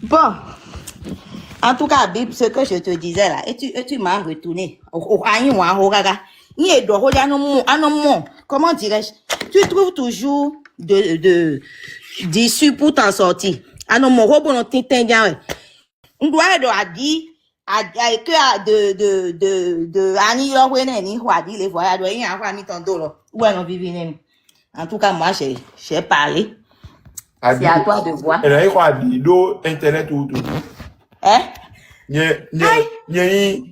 Bon, en tout cas, Bib, ce que je te disais là, et tu m'as retourné. Comment dirais-je? Tu trouves toujours d'issue pour t'en sortir. On doit dire que de Annie ni Wadi les voyages doit y avoir mis ton dos là. Ouais, non, Vivi. En tout cas, moi, j'ai parlé. C'est à toi de voir. Elle a eu quoi do internet ou tout. Hein? Nye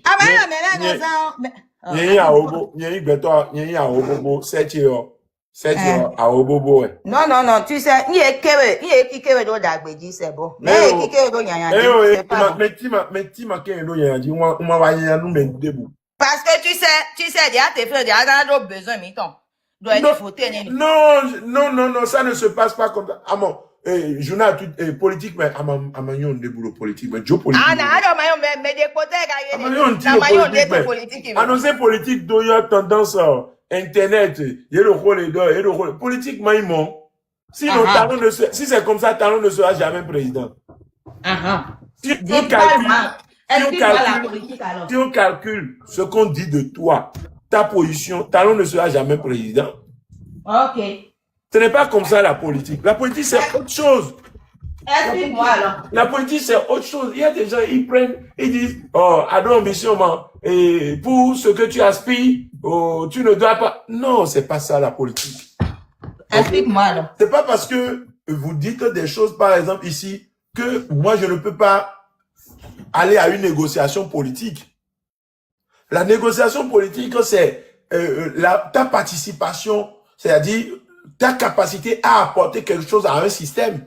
Ah ben non, mais là, nous avons... Nye aobo, nye beto, nye aobo 7 heures. 7 heures aobo ouais. Non, tu sais, il est qui do d'agbeji, c'est bon. Mais qui do nyanyadi, c'est pas bon. Mais ti ma ken do nyanyadi, on va y nous men debout. Parce que tu sais, déjà tes frères, déjà dans besoin, miton. Non, ça ne se passe pas comme ça. Ah bon, journal politique, mais amagnon de boulot politique, mais Joe politique. Ah non, mais des côtés, politique. Annoncer politique, il y a tendance internet, il y a le rôle politique, maïmon. Sinon, si c'est comme ça, Talon ne sera jamais président. Si on calcule ce qu'on dit de toi, ta position, Talon ne sera jamais président. Ok. Ce n'est pas comme ça la politique. La politique, c'est autre chose. Explique-moi alors. La politique, c'est autre chose. Il y a des gens, ils disent, oh, adore ambition, et pour ce que tu aspires, oh, tu ne dois pas. Non, c'est pas ça la politique. Explique-moi alors. C'est pas parce que vous dites des choses, par exemple, ici, que moi, je ne peux pas aller à une négociation politique. La négociation politique, c'est ta participation, c'est-à-dire ta capacité à apporter quelque chose à un système.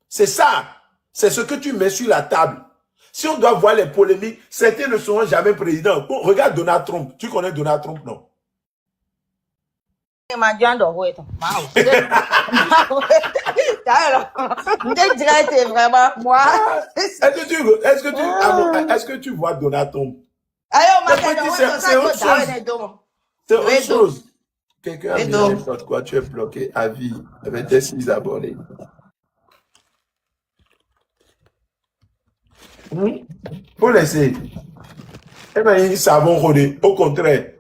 C'est ça. C'est ce que tu mets sur la table. Si on doit voir les polémiques, certains ne seront jamais présidents. Bon, regarde Donald Trump. Tu connais Donald Trump, non? Est-ce que tu vois Donald Trump? C'est autre chose. C'est autre chose. Quelqu'un a mis n'importe quoi, tu es bloqué à vie avec tes 6 abonnés. Faut laisser. Eh bien, ils savent rôder. Au contraire,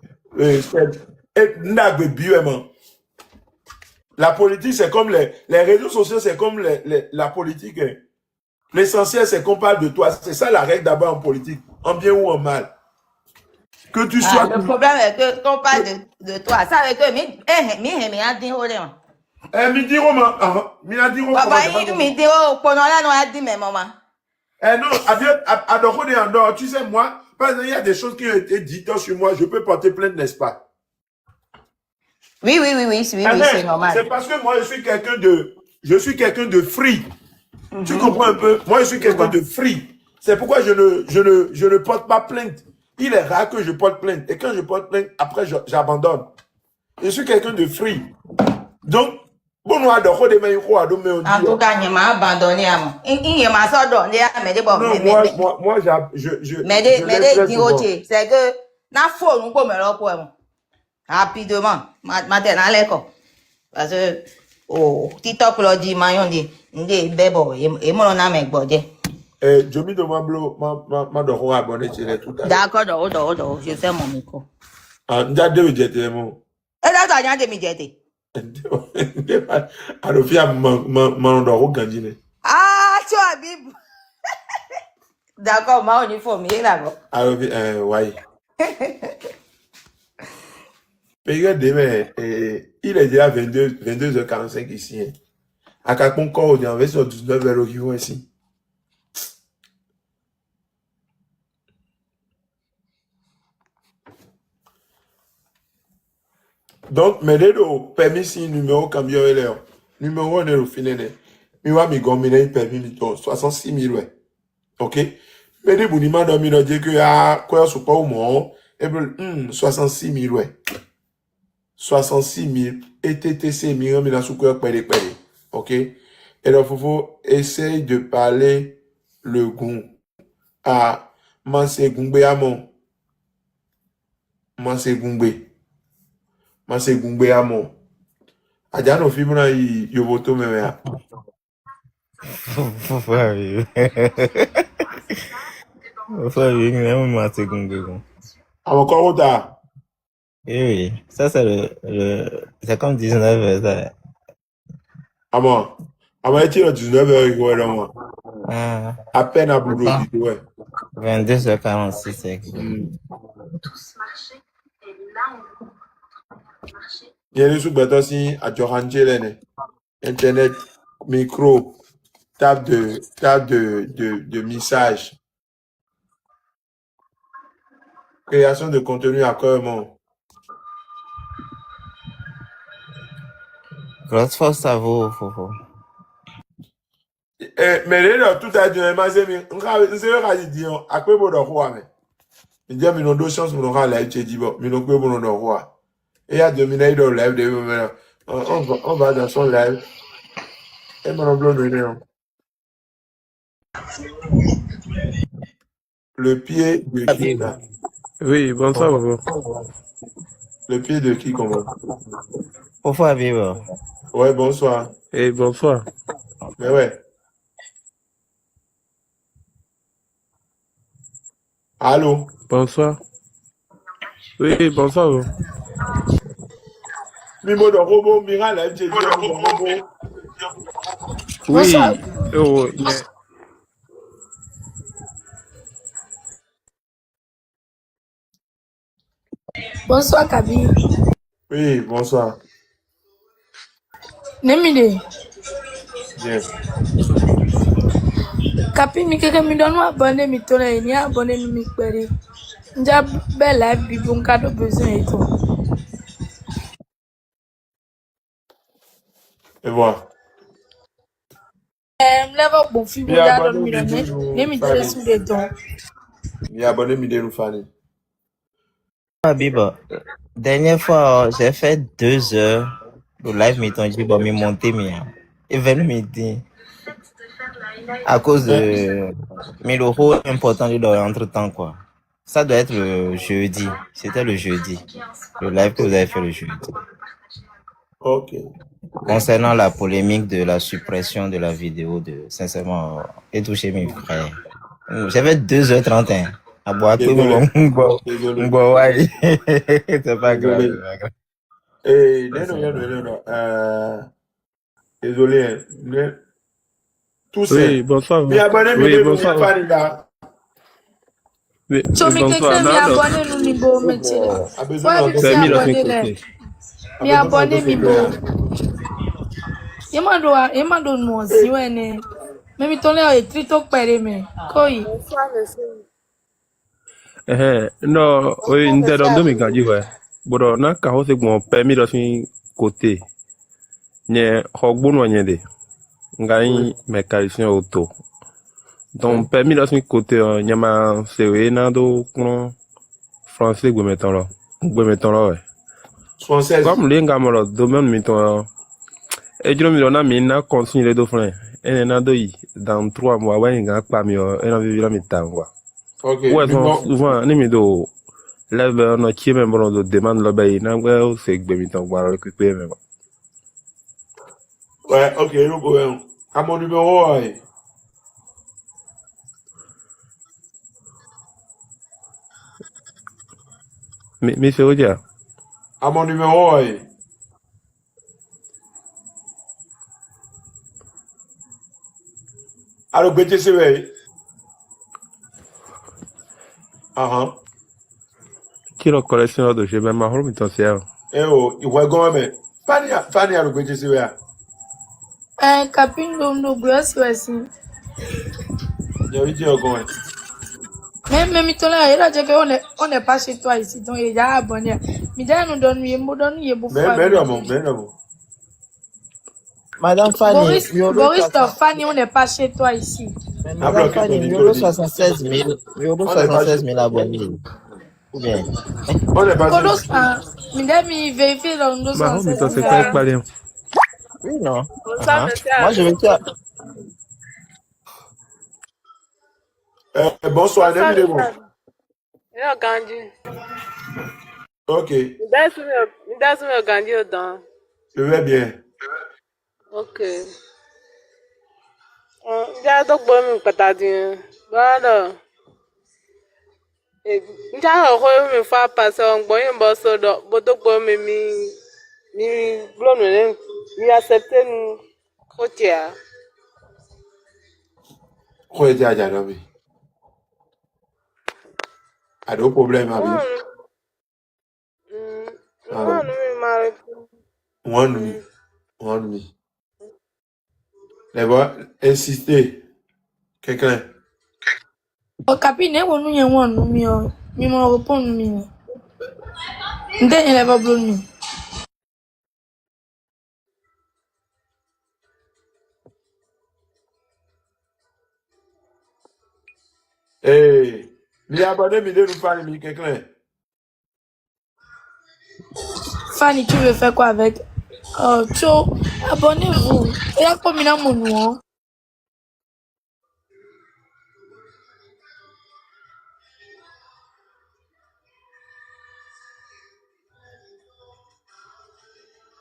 la politique, c'est comme les réseaux sociaux, c'est comme la politique. L'essentiel, c'est qu'on parle de toi. C'est ça la règle d'abord en politique, en bien ou en mal. Que tu sois. Le problème est que qu'on parle de toi. Ça veut dire que non, tu sais, moi, par exemple, il y a des choses qui ont été dites sur moi, je peux porter plainte, n'est-ce pas? Oui, c'est normal. C'est parce que moi, je suis quelqu'un de free. Tu comprends un peu? Moi, je suis quelqu'un de free. C'est pourquoi je ne porte pas plainte. Il est rare que je porte plainte. Et quand je porte plainte, après, j'abandonne. Je suis quelqu'un de free. Donc, bon, nous, en tout cas, il m'a abandonné à moi. Il m'a sorti mais bon. Non, moi, c'est que, na faux, nous, comme là, pour moi. Rapidement, maintenant, l'école. Parce que, oh, TikTok, là, dit, maillon, dit, bébé, et moi, on a mes bodés. Jomi de Mablo, ma doron abonné tiré tout à l'heure. D'accord, je fais mon micro. Ah, déjà deux jetés mon. Et là, t'as rien de me jeter. Alors, fia mon doron gandine. Ah, tu as bib. D'accord, ma uniforme, il est là. Alors, ouais. Regardez, il est déjà 22h45 ici. À Kakon Kor, on est sur 19h qui vont ici. Donc, mais les permis si numéro camion est là. Numéro on est au final. Mais ouais, mais comme il a permis 66 000 ouais. Ok. Mais les bounimans d'homme il a dit que ah quoi soit pas au moins. Et bien 66 000 ouais. 66 000 et TTC millions mais dans sous quoi péré. Ok. Et donc faut essayer de parler le goût à Manse Gungbe Amon. Manse Gungbe Amon. Aja no film na yoboto meme ya. Faut arriver. Faut arriver, même moi, c'est comme. Encore au tard. Oui, ça, c'est c'est comme 19 ça. À moi. À moi, il est 19h, ouais, là, moi. Ah, À peine à boulot, dit, ouais. 22h46, c'est Il y a des sous-bêtes aussi à Johanjelene. Internet, micro, table de message, création de contenu à cœur, mon. Grosse force, ça vaut, faut. Mais là, tout a dit, mais c'est vrai, dit, à quoi bon roi, mais. Il dit, mais non, deux chances, mon roi, là, il dit, bon, mais non, quoi bon roi. Et il y a 2 minutes de live, on va dans son live. Et mon blanc de néon. Le pied de qui, là? Oui, bonsoir, Bobo. Le pied de qui, comment? Faut vivre. Ouais, bonsoir. Et bonsoir. Mais ouais. Allô? Bonsoir. Oui, bonsoir, Bobo. Mimo de robot, mira, là, j'ai dit, robot. Oui. Oh, mais... Bonsoir, Kabi. Oui, bonsoir. Nemide. Bien. Kapi mi keke mi donu abonné mi tole ni abonné mi pere. Nja be live bi bon kado besoin et tout. Et voilà. Never bon fi Mi bon ja don abonné, mi mi don dit, ne. Ne nous, mi dele Fanny. sous des dons. Mi abonné, mi dit, nous, Fanny. Biba, dernière fois, j'ai fait 2 heures de live meeting, j'ai bon, me monter, et venu me dire, à cause Hein? de, mais le rôle important de entre-temps, quoi. Ça doit être le jeudi. C'était le jeudi. Le live que vous avez fait le jeudi. Ok. Concernant la polémique de la suppression de la vidéo de, sincèrement, et touché mes frères. J'avais 2h31. À boire, Désolé. Désolé. c'est pas grave, Désolé. c'est pas grave. Non. Désolé. Hein. Tout Oui, c'est. bonsoir, Mi Bobo. abonné, mi Oui, dit, nous, bonsoir. Fanny, là. Oui, So mi bonsoir. keke mi Nada, abonné nous ni bo metile. A besoin Foi bi d'entendre si c'est ce mis dans que son abonné le. côté. A Mi besoin d'entendre abonné ce mi que bo. Yema do no si wene. Me mi tole e trito pere me. Koi. Non, oui, nous sommes dans mes gars, ouais. Bon, na kaho c'est bon, permis dans son côté. Nye, hogboun wanyede. Oui. Ngai, mécanicien auto. Oui. Donc, permis dans son côté, nyama, c'est na do, français, gwe meton là. Gwe meton là, ouais. Française. Comme les gars, moi, domaine, meton, et je me donne, mais na consigne les deux frères. Et na do yi, dans 3 mois, ouais, nga pas mieux, et na vivra mi temps, quoi. Ok. Ouais, sont Numéro. souvent, ni mi do, lève, no, qui même bon, de demande, là, ben, na, ouais, c'est gwe mi temps, voilà, récupérer, même. Ouais, ok, nous pouvons. À mon numéro, ouais. Mais c'est dire. À mon numéro, ouais. Alors, BTC, ouais. Ah, ah. Qui le collectionneur de jeux, ben, ma rôle, mi temps, c'est, Eh oh, il voit comment, mais. Fanny, alors, BTC, ouais. Kapi ndo gwe si wesi. Il y a eu dire comment. Mais mi tole il a dit on n'est pas chez toi ici donc il y a abonné. Mi da nous donne ye bu foi. Mais non. Madame Fanny, Boris Tofani, on n'est pas chez toi ici. mais A Madame bloqué ton Fanny, micro, dit. 76 000 abonnés. Ou bien, On n'est pas Kodos, sûr. mi da mi vérifie dans nos ma rôle, mi temps, c'est ancêtres. correct, pas oui, non. Moi, je veux dire, Bonsoir, Nemidebo. Yo, Gandhi. Ok, Me dá meu Gandhi, eu dou. je vais bien. Ok. Nja to gbo mi patadi. Brother. Nja ho mi fa pass on gbo yin bo so do. Bo to gbo mi blo no mi accepter nu kotia. Quoi dire à Janobi? A do problème abi. No mi marry. One me. One me. Les boys, insister. Quelqu'un. O kapi ne wonu ye wonu mi o. Mi mo ko pon mi. Nde ele ba blo mi. Eh, mi abonné mi de nous parler mi quelqu'un. Fanny, tu veux faire quoi avec? Tcho, abonnez-vous. Et à combien de mon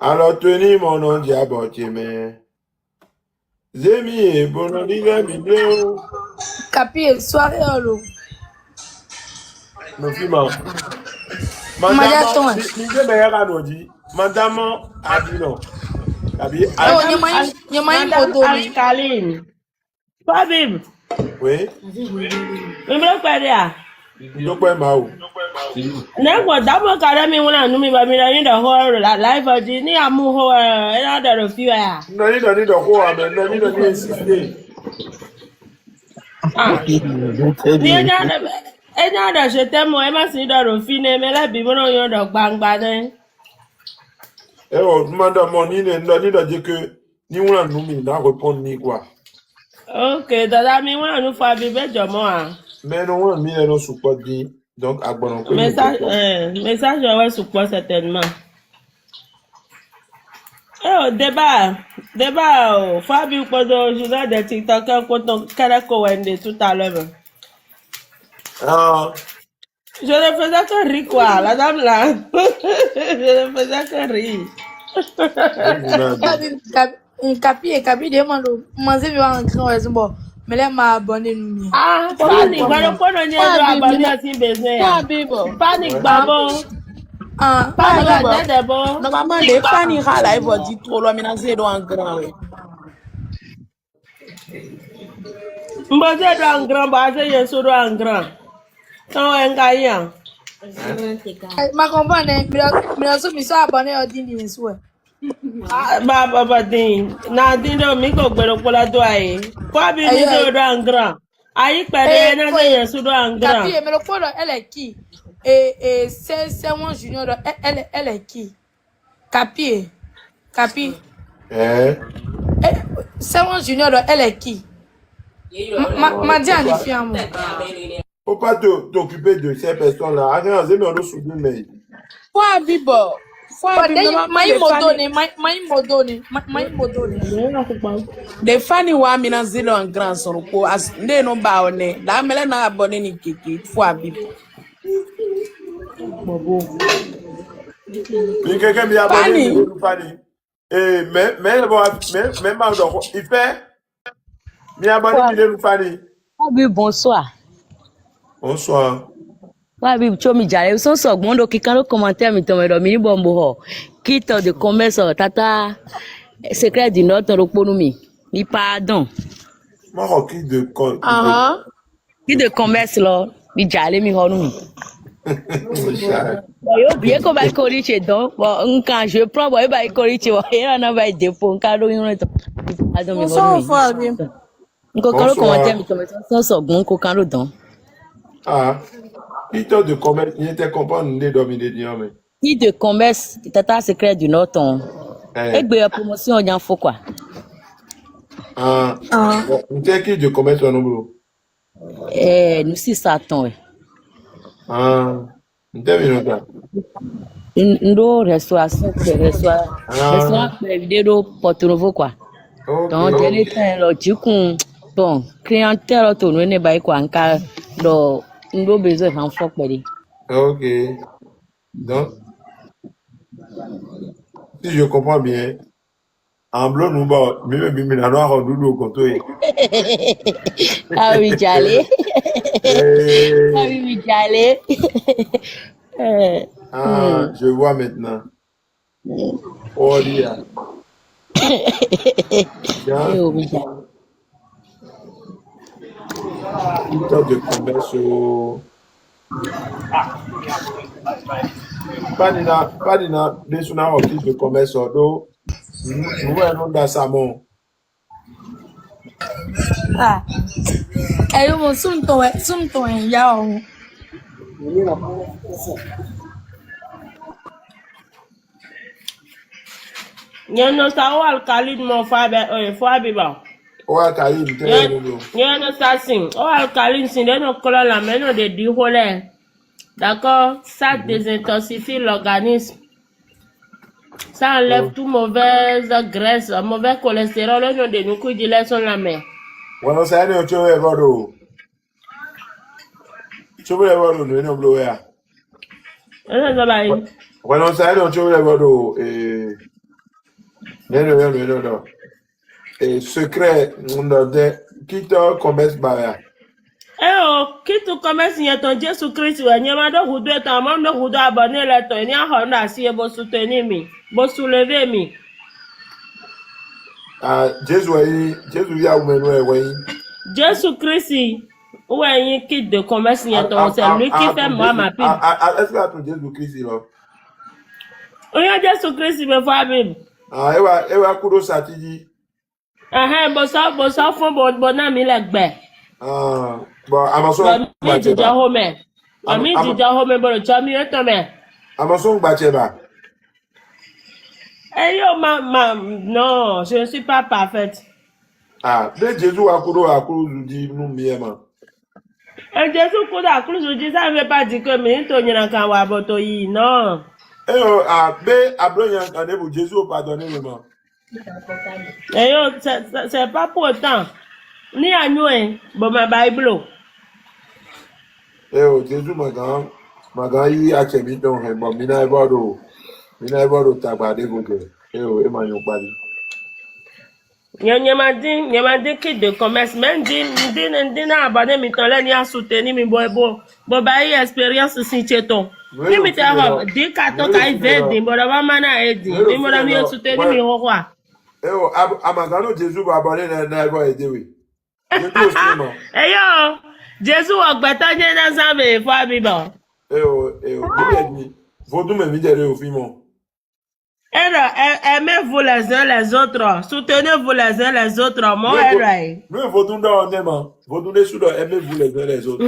Alors tenez mon nom diable mais. Zemi, bon anniversaire, vidéo. Capi, soirée, allo. No fima. Madiaton. Mi de meilleur anodi. Madame Adino. Abi Oh, Adi. n'y a pas une Madame moto. Alcaline. Toi, Bib. Oui. Mi bro pede a. Donc ouais mao. Ne ko dabo kare mi wona nu mi ba mi na ni da ho la life of ni amu ho e na da ro fi ya. No ni do ko amen, no ni do ni insister. Ah. Ni e na da se temo e ma si da ro fi ne me la bi mo no yo do gbangba ne. Eh oh, madame mon ni ne no ni do dire que ni wona nu mi na répondre ni quoi. Okay, dada mi wona nu fa bi be jomo a. Mais non wona mi no support di. Donc agbono ko ni. Message ouais support certainement. Oh, débat, Fabio Podo, je vais de TikTok, quand on caracole Wendy tout à l'heure. Ah, Je ne faisais que rire, quoi, la dame là. Je ne faisais que rire. Capi, demande. Manger, mi va en grand raison. Bon, mais là, m'a abonné, nous. Ah, Fanny, voilà quoi, on y a abonné à si besoin. Fanny, babo. Ah, Fanny, la tête est bon. Normalement, les fans ils râlent, ils vont dire trop loin, mais dans ces deux en grand. Mboze do en grand, basé, je suis en grand. Tant un gagnant. ma compagne, mais là, mi sois abonné au dîner, souhait. Ah, baba, din. Na din do mi ko gbero pola do aye. Fabi mi do en grand. Ayi pede na se yesu do en grand. Capi, mais le polo, elle est qui? Et c'est mon junior, elle est qui? Capi. eh. C'est mon junior, elle est qui? M'a dit à une fille à moi. Faut pas t'occuper de ces personnes-là. Regarde, c'est mon souvenir mais. Foi Bibo. Foi Bibo. Les fans ils voient maintenant zéro en grand son ko as ne no ba one. La mele na abonné ni keke. Foi Bibo. Puis quelqu'un m'y a abonné, Fanny. Et même il fait. M'y a abonné, Fanny. Wabi bonsoir. Bonsoir. Wabi chomi jare so so gbondo kikan lo commentaire mi ton do mi bombo ho. Kit de commerce tata secret du nord ro ponu mi. Ni pardon. Moi qui de Kit de commerce lo mi jale mi ho nu mi. Yo bien ko ba ko ri che don. Bo nkan je prends bo ba ko ri che wo era na ba depot nkan lo yin to. Pardon mi ho nu mi. Nko kan lo commentaire mi ton so so gbon ko kan lo don. Ah, qui de commerce, il était comprendre de dominer mais. Qui de commerce, tata secret du Nord, ton. Et promotion, il y a un faux quoi. Ah, vous êtes qui de commerce en nombre? Nous si ça ton. Ah, vous êtes venu là. Nous restauration, restaurant, vidéo Porto Novo quoi. Donc, il y a le bon, clientèle, ton ne va quoi, en cas, nous besoin d'un faux péri. Ok. Donc, si je comprends bien, En blanc, nous, bon, mais la noire, on doudou, au comptoir. Ah oui, j'allais. Ah oui, oui, j'allais. Ah, je vois maintenant. Oh, dia. Tiens, Oui, j'allais. une sorte de commerce au... Pas d'ina, des souna qui de commerce au dos. Nous, un dans sa mont. Ah. Ayo mo sum to en ya o. Nyono sa o alkalin mo fabi ba. Ouais, Karim, t'es là, Nyono sa sin. O alkalin sin de no kola la meno de di hole. D'accord? Ça désintensifie l'organisme. Ça enlève tout mauvaise graisse, mauvais cholestérol. Le nom de nous coups de lait sur la mer. Bueno, ça y est, tu veux voir l'eau. Tu veux voir l'eau, nous, nous, l'eau, là. Bueno, ça y est, tu veux voir l'eau. Non. Et secret, qui te commerce, bah, Kitu commerce y ton Jésus Christ wa nyama do hudu eta mam do hudu abonné le to ni a na si e bo soutenir mi bo soulever mi. ah, Jésus y a ouvert nous, oui. Jésus Christ ou un kit de commerce y ton c'est lui qui fait moi ma pub. Est-ce que tu Jésus Christ là? Oui, Jésus Christ me voit même. Ah, elle va courir ça dit. Bo so fon bo na mi le gbe. Ah, bon, Amazon. Mi jija home. Ami jija home bo cho mi eto me. Amazon Bacheba. Eh yo non, je ne suis pas parfaite. Ah, mais Jésus a couru dit nous mieux. Et Jésus pour la cruz, je dis ça ne veut pas dire que mais to nyana kan wa boto yi non. Eh ah, mais ablo yan kan pour Jésus pardonner le man. Et yo c'est pas pour autant. Ni anyo bon ma Bible. Eh Jésus magan yi a chemi don he bon mina ibado tabade goge. Eh e man yo pari. Nyamadi kit de commerce même din na abonné mi ton le ni a soutenir mi bo ba yi expérience si cheton. Ni mi ta ho di ka to kai vedi bo ba mana edi. Mi mo da mi soutenir mi ho kwa. Eh amagano Jésus va abonner na go ede we. Je tout aussi man. Eh yo, Jésus ogbeta je na sabe fo abi bo. Mi vodou me mi dere au fimo. Aimez-vous les uns les autres. Soutenez-vous les uns les autres. Moi, nous, vodou dans un aimant. Vodou des sous aimez-vous les uns les autres.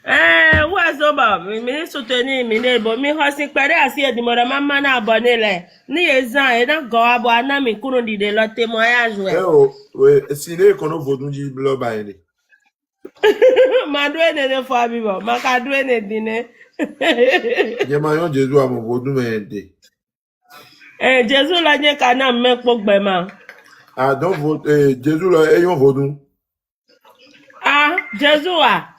Ouais, Zoba, mi soutenir, mi nebo, mi hosi pere asi e di mo mama na abonné le. Ni ezan e na go abo ana mi kunu di de lo témoignage we. Oui, si ne kono vodou di blo ba ene. Ma dwe ne fo abi bo, ma ka dwe ne dine. Yemayon Jésus a mon vodou me ende. Jésus la nye kana me pogbe ma. Ah, donc Jésus là ayons vodou. Ah, Jésus a.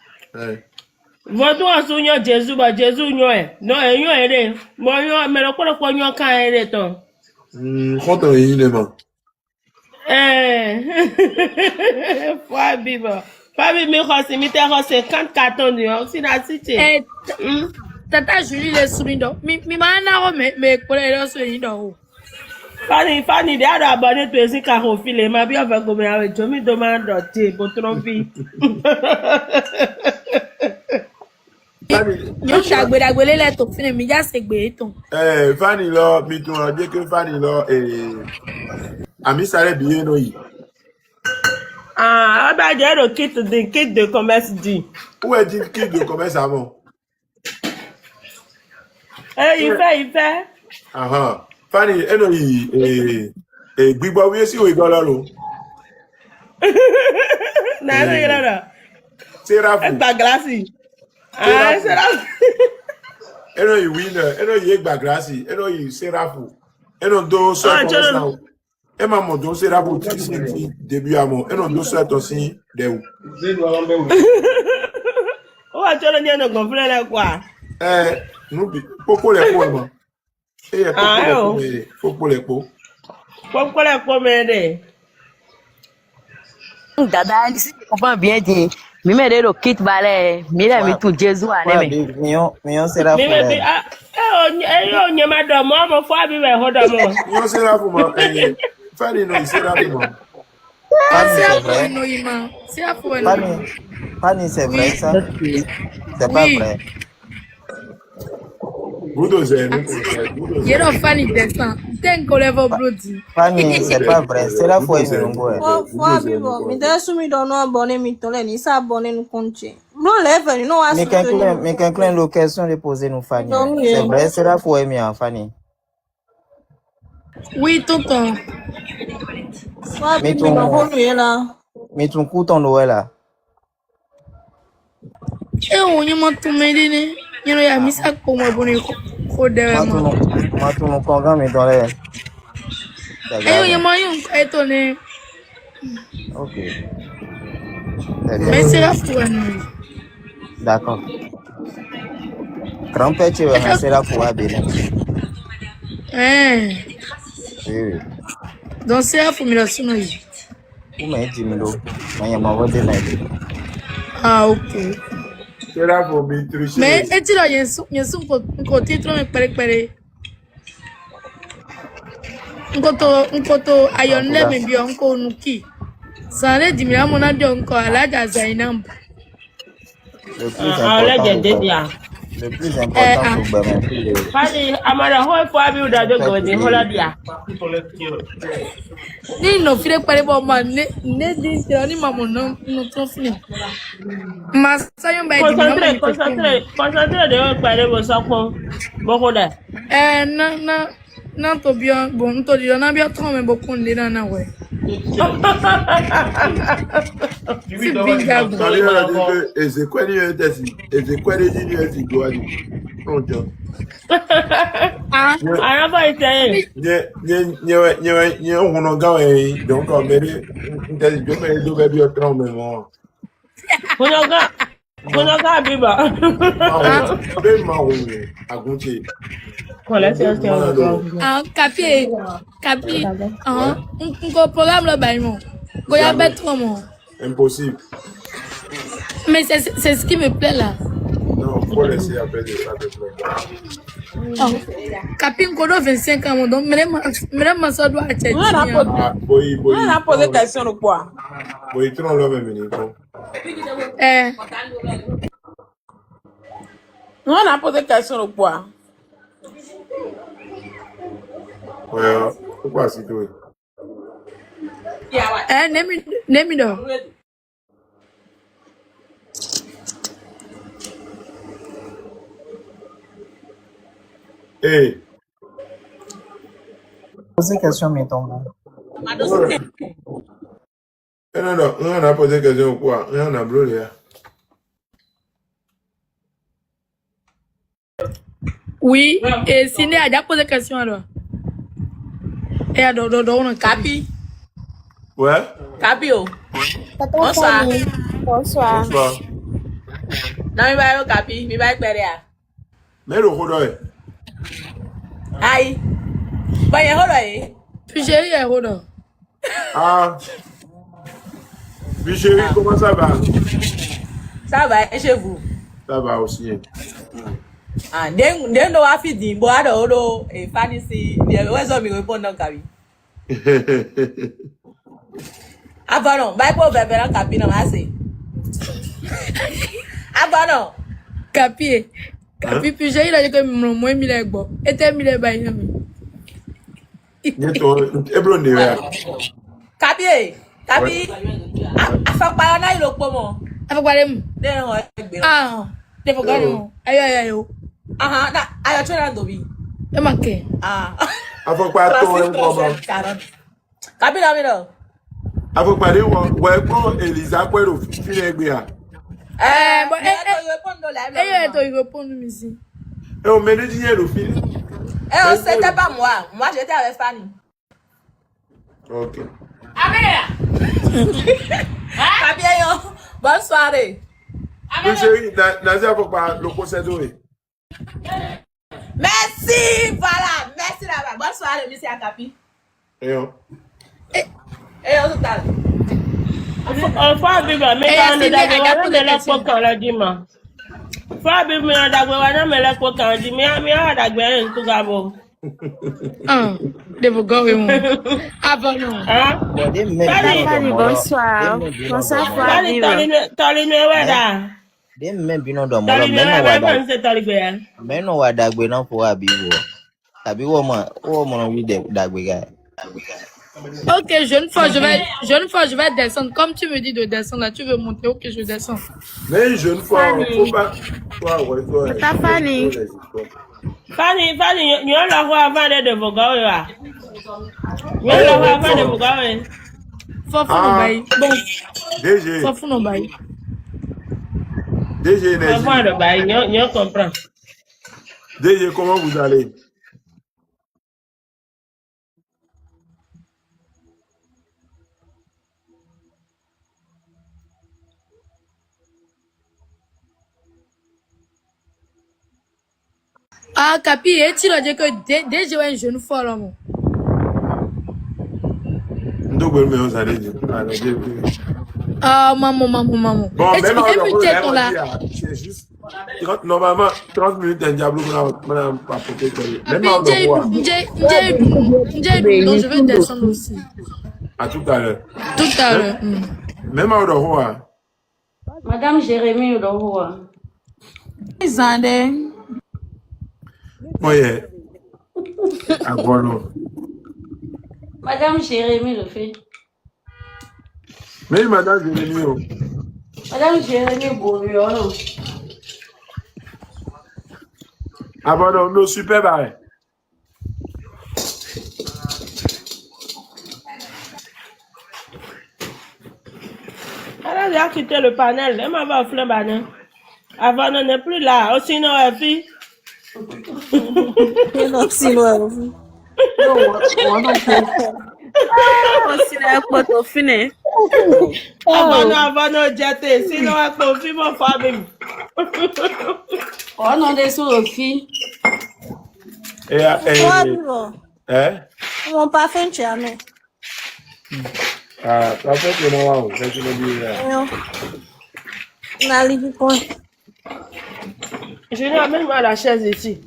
Vodou asunyo Jésus ba Jésus nyo e. No enyo ere. Mo yo me lo ko nyo kan ere ton. Kontan yin le man. Fabi mi khosi mi te khosi 50 cartons yo si na cité. Tata Julie le soulindo. Mi mana o me pole le soulindo. Fanny de ada abonné to esi ka ho file ma bi ova go me awe jomi do ma do te bo trompi. Yo ṣàgbéragbélé le to fine mi ja se gbe ton. Fanny lo mi tun ro je ke Fanny lo ami sare biye no yi. Ah, ba je ro kit de commerce di. Où est dit kit de commerce avant? Il fait. Aha. Fanny, eno yi gbigbo wi si o igolo lo. Na ro ira. Serafu. E gba glasi. Ah, serafu. Eno yi winner, eno yi gba glasi, eno yi serafu. Eno do so commerce now. E ma mo do serafu ti si début amo. Eno do so to si de u. O wa cholo ni eno gonfle le kwa. Nou bi, popo le po man. Popo le po. Comme quoi la commande? Dada, si tu comprends bien, mi me de lo kit balé, mi la mi tu Jésus Foi ane abi, me. mion sera Mais fouler. on y a madame, moi, faut aller voir Yo sera pour moi. Fanny, non, il sera pour moi. Fanny, C'est c'est à vrai. vous, Noïma. C'est à vous, Fanny, Fanny, c'est vrai Oui, ça? Ok. C'est pas oui. vrai. Bulldozer, nous, bulldozer. You don't find it there, son. Thank God ever bloody. Fanny, c'est pas vrai. C'est la foi Bulldozer, milongo. Fwa bibo, mi de su mi do no abone mi tole ni sa abone nu konche. No level, no Mais asu to ni. mais quelqu'un l'occasion de poser nous Fanny. Non, C'est oui. vrai, c'est la foi mienne Fanny. Oui, tonton. Fwa Mais bibo mi no ton honu ye la. mais ton coup ton Noël là. Eh, on y m'a tout mêlé, né. You know, y'a mis ça comme un bonnet. Moi tout mon congrès mais dans les. Eh, on y m'a eu étonné. OK. C'est Mais bien. c'est la foi, nous. D'accord. Grand-père tu vas c'est la foi bien. Eh. Oui. Donc, c'est la foi, mais la sonne. Ou mais 10 000 euros. Mais il m'a voté là. Ah, ok. C'est là pour me tricher. Mais, et tu l'as, y'a un côté, tu l'as, péré. Nkoto ayonle me bi onko nuki. Sane di mi amona de onko alaja Zainab. Le plus Le plus important pour Bénin. Fanny, amara ho fo abi uda do go de hola dia. Ni no file pare bo ma ne di tira ni mamo no to fini. Masayo ba di mi Concentré de o pare bo sokon. Boko da. Na to bien bon to di na bien trop me beaucoup de na we. C'est binga. Tali a dit que Ezekweli était si. Ezekweli dit lui est doit dire. Non, Dieu. Araba ite. Nye on gawe donc on mérite ndezi je me do be o tron me mo. Kunoga biba. Be ma wo agunche. Capi. Un programme là bas mon. Goya bet comment? Impossible. Mais c'est ce qui me plaît là. Non, faut laisser après de ça de Capi encore 25 ans donc même ça doit être. Boy. On a posé question ou quoi? Boy tron lo me ni ko. On a posé question ou quoi? Ouais, pourquoi c'est toi? Name it. Eh. Posez question mais tombe. Non, on a posé question quoi? On a brûlé. Oui, et Ciné a déjà posé question alors. Et à on Capi. Ouais. Capio. Bonsoir. Bonsoir. Bonsoir. Non, mi va yo Capi, mi va ekpere ya. Mais le rodoy. Aïe. Bah, y'a holo puis chérie est rodon. Ah. Puis chérie, comment ça va? Ça va, et chez vous? Ça va aussi. Ah, den do afi di bo ado olo e fani si de wezo mi répondre non Capi. Ah non, bah pour bébé là Capi non assez. Ah non. Capi, puis chérie là que moi mi le gbo. Et te mi le ba yin mi. Neto, ebro ni ya. Capi. Afa pa na ilo po mo. Afa pa dem. Den ho egbe. Ah, te fo gani mo. Ayo. Aha, na ayo chora dobi. E manke. Ah. Afokpa to en ko mo. Capi na mi no. Afokpa de wo ko Eliza Kwero fini egbe ya. Bon, to répondre mi si. Et on mène du le fini. Eh, c'était pas moi. Moi, j'étais avec Fanny. OK. Capi yo. Bonne soirée. Puis chérie, Nazia Afokpa le conseil de. Merci, voilà. Merci là-bas. Bonne soirée, monsieur Capi. Et on. Eh, on total. Fa biba me ka ne da gwe me la ko kan la di ma. Fa biba me da gwe me la ko kan di me da gwe en tu ga bo. They will go with me. Abandon. Bon, des mêmes Fali, binômes bonsoir. Bonsoir, Fali, toli me weda. Des mêmes binômes de moi, Toli me weda, c'est toli be. mais non, wa dagwe non pour abiwo. Abiwo mon oui dagwe gars. Ok, jeune fois, je vais descendre. Comme tu me dis de descendre, là, tu veux monter. Ok, je descends. Mais une jeune fois, faut pas. Ta Fanny. Fali, you la voix avant de vos gars. You la voix avant de vos gars. Fofo no bail. Bon. DG. Fofo no bail. DG Énergie. Avant de bail, you comprends. DG, comment vous allez? Ah, Capi, et tu l'as dit que déjà une jeune fois là, mon. Ah, maman. Bon, Et tu même es là. c'est juste. Normalement, 30 minutes, un diable, madame, pas peut-être. Même donc je vais descendre aussi. À tout à l'heure. Tout à l'heure. Même à Odohoa. Madame Jérémy Odohoa. Zandé. Oui. À Guano. Madame Jérémy le fait. Mais madame Jérémy. Madame Jérémy Bourrion. Ah bon, non, non, super barré. Elle a quitté le panel, elle m'a offert le panel. Avant, on n'est plus là. Oh, sinon, elle fit. Non, sinon, elle fit. Avant, non, jeté. Sinon, elle confie mon femme. Oh non, des sous-filles. Hein? Mon parfum, tu as mis. Ah, parfait, c'est non, c'est ce que je dis. N'a pas point. Je n'ai même pas la chaise ici.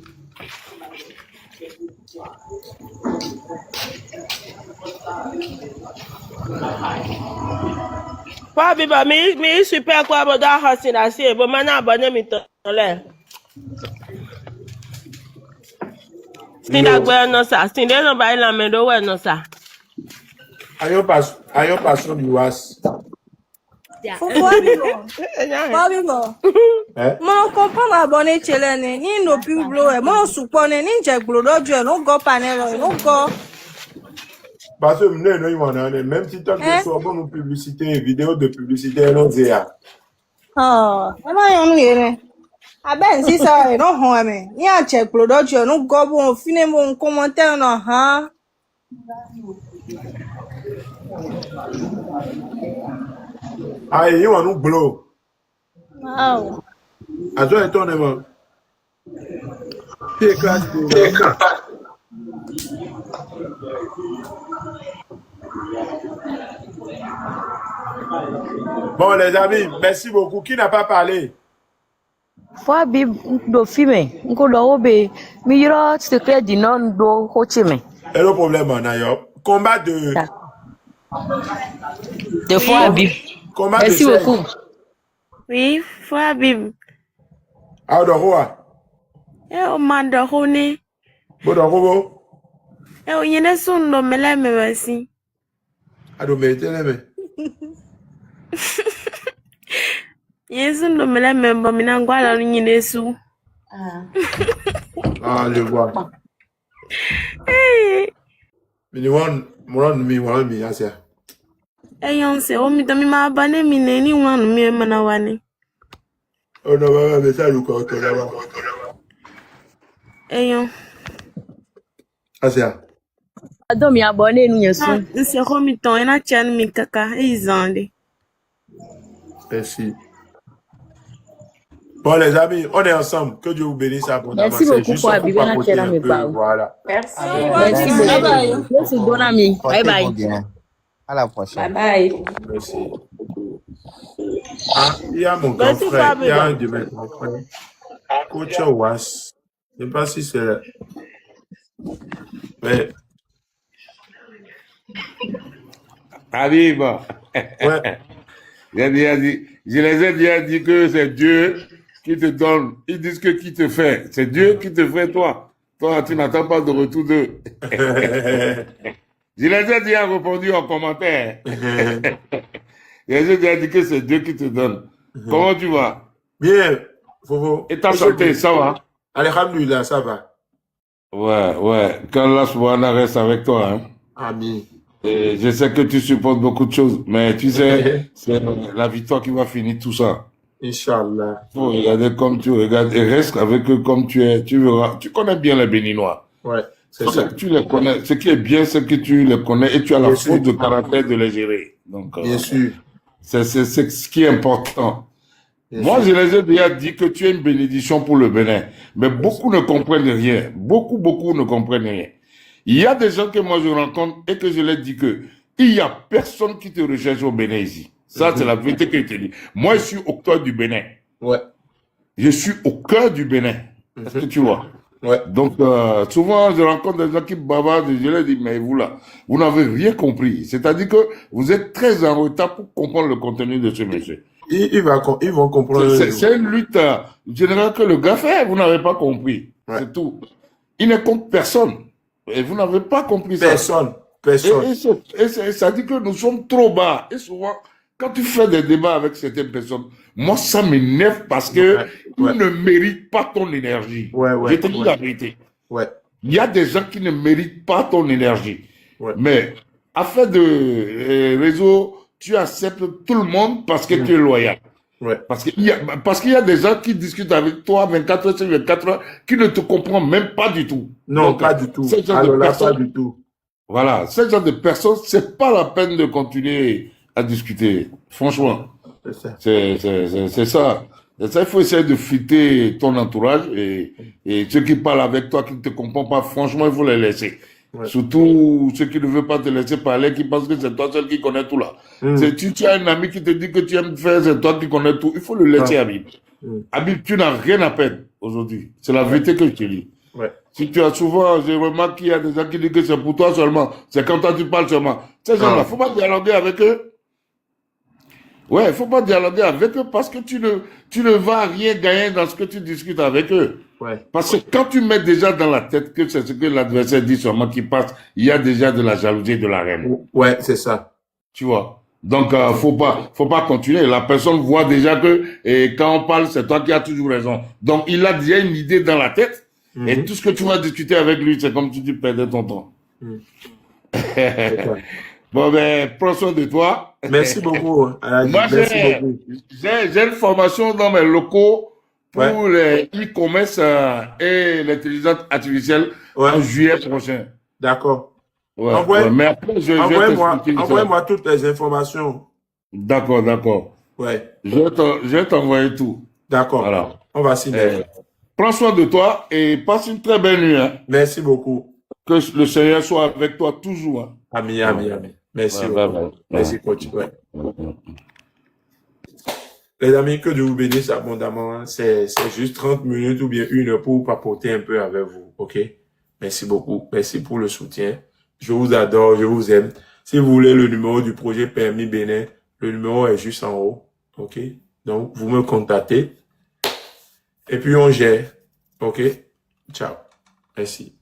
Pas biba, mais super quoi, bon, dans la c'est bon, maintenant, abonné, mais t'en l'air. Si la gueule, non, ça. Si les gens baillent la main de ouais, non, ça. Ayons passons du was. Faut voir vivre. Mon comprendre abonné chelen ni no piblo e mon supone ni je glodo je no go panel no go. Parce que nous, même si tu as sur bonne publicité, vidéo de publicité, non, c'est ça. Ah, on yere. Aben si ça e no ho me. Ni a che glodo je no go bon fine mon commentaire no ha. Ah, et on nous blow. Wow. À toi, étonnamment. C'est classe. Bon, les amis, merci beaucoup. Qui n'a pas parlé? Fois bib do filme, nko do obe, mi yoro secret di non do hochime. Et le problème, on a eu combat de. De fois bib. Combat merci de beaucoup. Oui, fois bib. Ah, de quoi? O mando hone. Bon, de quoi? O yene son do mele mewasi. Ah, de mériter les mains. Yesu ndo mele membo mina ngwala nyine su. Ah, je vois. Mais nous, on mi, assez. Yonse, o mi to mi ma bane mi ne ni wanu mi mana wani. On a pas de ça, le corps, là-bas. Yon. Assez. Ado mi abonné nu yesu. Nse ko mi ton ena chan mi kaka izande. Merci. Bon, les amis, on est ensemble. Que Dieu vous bénisse abondamment. Merci C'est beaucoup juste pour pour Abibé na papoter Chela un me peu. parle. Voilà. Merci. Merci Bye bye. beaucoup. Merci, bon ami. Bye bye. Bien. À la prochaine. Bye bye. Merci. Ah, il y a mon grand Merci, frère. Il y a Fabiola. un de mes grands frères. Coach Was. Je ne sais pas si c'est. Mais, Arrive. ouais. Je les ai déjà dit que c'est Dieu qui te donne. Ils disent que qui te fait. C'est Dieu qui te fait toi. Toi, tu n'attends pas de retour d'eux. Je les ai déjà répondu en commentaire. Je les ai déjà dit que c'est Dieu qui te donne. Comment tu vas? Bien. Foufou. Et ta santé, ça va? Alhamdulillah, ça va. Ouais. Qu'Allah subhanahu reste avec toi. Hein. Amen. Et je sais que tu supportes beaucoup de choses, mais tu sais, c'est la victoire qui va finir tout ça. Inch'Allah. Faut regarder comme tu regardes et reste avec eux comme tu es. Tu verras. Tu connais bien les Béninois. Ouais, c'est ça. Tu les connais. Ce qui est bien, c'est que tu les connais et tu as la Bien force sûr. de caractère de les gérer. Donc, Bien sûr. c'est ce qui est important. Bien Moi, sûr. je les ai déjà dit que tu es une bénédiction pour le Bénin. Mais beaucoup ne comprennent rien. Beaucoup ne comprennent rien. Il y a des gens que moi je rencontre et que je leur dis que il y a personne qui te recherche au Bénin ici. Ça, c'est la vérité que je te dis. Moi, je suis au cœur du Bénin. Ouais. Je suis au cœur du Bénin. Est-ce que tu vois? Ouais. Donc, souvent, je rencontre des gens qui bavardent et je leur dis, mais vous là, vous n'avez rien compris. C'est-à-dire que vous êtes très en retard pour comprendre le contenu de ce monsieur. Ils vont comprendre. C'est une lutte générale que le gars fait. Vous n'avez pas compris. Ouais. C'est tout. Il ne compte personne. Et vous n'avez pas compris ça. Personne. Et ça dit que nous sommes trop bas. Et souvent, quand tu fais des débats avec certaines personnes, moi, ça m'énerve parce que ils ne méritent pas ton énergie. Je te dis la vérité. Ouais. Il y a des gens qui ne méritent pas ton énergie. Ouais. Mais, à fait de réseau, tu acceptes tout le monde parce que tu es loyal. Ouais. Parce qu'il y a des gens qui discutent avec toi 24 heures sur 24 heures qui ne te comprennent même pas du tout. Non, Donc, pas du tout. Ce genre Alors de là, personnes, pas du tout. voilà, ce genre de personnes, c'est pas la peine de continuer à discuter. Franchement, C'est ça. c'est ça. C'est ça, il faut essayer de fitter ton entourage et ceux qui parlent avec toi, qui ne te comprennent pas, franchement, il faut les laisser. Ouais. Surtout ceux qui ne veulent pas te laisser parler, qui pensent que c'est toi seul qui connais tout là. Tu as un ami qui te dit que tu aimes faire, c'est toi qui connais tout, il faut le laisser, Habib. Habib, tu n'as rien à perdre aujourd'hui. C'est la vérité que je te dis. Ouais. Si tu as souvent, je remarque qu'il y a des gens qui disent que c'est pour toi seulement, c'est quand toi tu parles seulement. Ces gens-là, faut pas dialoguer avec eux. Ouais, faut pas dialoguer avec eux parce que tu ne vas rien gagner dans ce que tu discutes avec eux. Ouais. Parce que quand tu mets déjà dans la tête que c'est ce que l'adversaire dit seulement qui passe, il y a déjà de la jalousie et de la haine. Ouais, c'est ça. Tu vois. Donc, faut pas continuer. La personne voit déjà que, quand on parle, c'est toi qui as toujours raison. Donc, il a déjà une idée dans la tête. Et tout ce que tu vas discuter avec lui, c'est comme si tu perdais ton temps. Bon, ben, prends soin de toi. Merci beaucoup. Moi, j'ai une formation dans mes locaux pour les e-commerce et l'intelligence artificielle en juillet prochain. D'accord. Ouais, mais après, envoie-moi toutes les informations. D'accord. Ouais. Je vais t'envoyer tout. D'accord. Voilà. On va s'y mettre. Prends soin de toi et passe une très belle nuit. Hein. Merci beaucoup. Que le Seigneur soit avec toi toujours. Hein. Amen. Merci. Ouais. Merci, coach. Ouais. Les amis, que Dieu vous bénisse abondamment. C'est juste 30 minutes ou bien 1 heure pour papoter un peu avec vous. OK? Merci beaucoup. Merci pour le soutien. Je vous adore. Je vous aime. Si vous voulez le numéro du projet Permis Bénin, le numéro est juste en haut. OK? Donc, vous me contactez. Et puis, on gère. OK? Ciao. Merci.